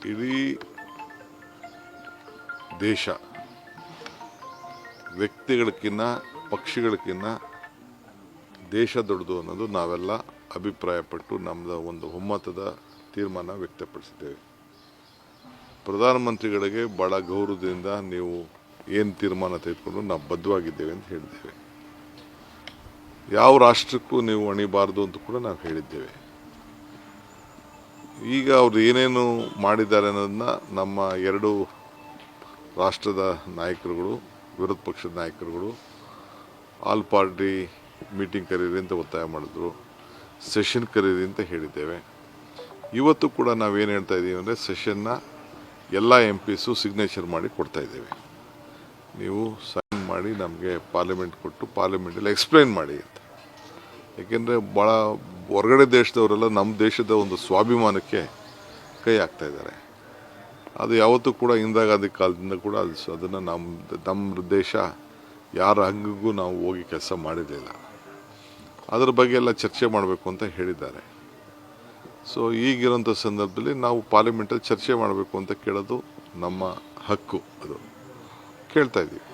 ಇಡೀ ದೇಶ ವ್ಯಕ್ತಿಗಳಕ್ಕಿಂತ ಪಕ್ಷಿಗಳಕ್ಕಿಂತ ದೇಶ ದೊಡ್ಡದು ಅನ್ನೋದು ನಾವೆಲ್ಲ ಅಭಿಪ್ರಾಯಪಟ್ಟು ನಮ್ಮದು ಒಂದು ಒಮ್ಮತದ ತೀರ್ಮಾನ ವ್ಯಕ್ತಪಡಿಸಿದ್ದೇವೆ. ಪ್ರಧಾನಮಂತ್ರಿಗಳಿಗೆ ಭಾಳ ಗೌರವದಿಂದ ನೀವು ಏನು ತೀರ್ಮಾನ ತೆಗೆದುಕೊಂಡು ನಾವು ಬದ್ಧವಾಗಿದ್ದೇವೆ ಅಂತ ಹೇಳಿದ್ದೇವೆ. ಯಾವ ರಾಷ್ಟ್ರಕ್ಕೂ ನೀವು ಅಣಿಬಾರ್ದು ಅಂತ ಕೂಡ ನಾವು ಹೇಳಿದ್ದೇವೆ. ಈಗ ಅವ್ರು ಏನೇನು ಮಾಡಿದ್ದಾರೆ ಅನ್ನೋದನ್ನ ನಮ್ಮ ಎರಡು ರಾಷ್ಟ್ರದ ನಾಯಕರುಗಳು, ವಿರೋಧ ಪಕ್ಷದ ನಾಯಕರುಗಳು ಆಲ್ ಪಾರ್ಟಿ ಮೀಟಿಂಗ್ ಕರೀರಿ ಅಂತ ಒತ್ತಾಯ ಮಾಡಿದ್ರು, ಸೆಷನ್ ಕರೀರಿ ಅಂತ ಹೇಳಿದ್ದೇವೆ. ಇವತ್ತು ಕೂಡ ನಾವೇನು ಹೇಳ್ತಾ ಇದ್ದೀವಿ ಅಂದರೆ ಸೆಷನ್ನ ಎಲ್ಲ MPಸು ಸಿಗ್ನೇಚರ್ ಮಾಡಿ ಕೊಡ್ತಾ ಇದ್ದೇವೆ. ನೀವು ಸೈನ್ ಮಾಡಿ ನಮಗೆ ಪಾರ್ಲಿಮೆಂಟ್ ಕೊಟ್ಟು ಪಾರ್ಲಿಮೆಂಟಲ್ಲಿ ಎಕ್ಸ್ಪ್ಲೈನ್ ಮಾಡಿ ಅಂತ. ಏಕೆಂದರೆ ಭಾಳ ಹೊರಗಡೆ ದೇಶದವರೆಲ್ಲ ನಮ್ಮ ದೇಶದ ಒಂದು ಸ್ವಾಭಿಮಾನಕ್ಕೆ ಕೈ ಹಾಕ್ತಾ ಇದ್ದಾರೆ. ಅದು ಯಾವತ್ತೂ ಕೂಡ ಇಂದಿರಾ ಗಾಂಧಿ ಕಾಲದಿಂದ ಕೂಡ ಅದನ್ನು ನಮ್ಮ ದೇಶ ಯಾರ ಹಂಗಿಗೂ ನಾವು ಹೋಗಿ ಕೆಲಸ ಮಾಡಿರಲಿಲ್ಲ. ಅದರ ಬಗ್ಗೆ ಎಲ್ಲ ಚರ್ಚೆ ಮಾಡಬೇಕು ಅಂತ ಹೇಳಿದ್ದಾರೆ. ಸೊ ಈಗಿರೋಂಥ ಸಂದರ್ಭದಲ್ಲಿ ನಾವು ಪಾರ್ಲಿಮೆಂಟಲ್ಲಿ ಚರ್ಚೆ ಮಾಡಬೇಕು ಅಂತ ಕೇಳೋದು ನಮ್ಮ ಹಕ್ಕು. ಅದು ಕೇಳ್ತಾ ಇದ್ದೀವಿ.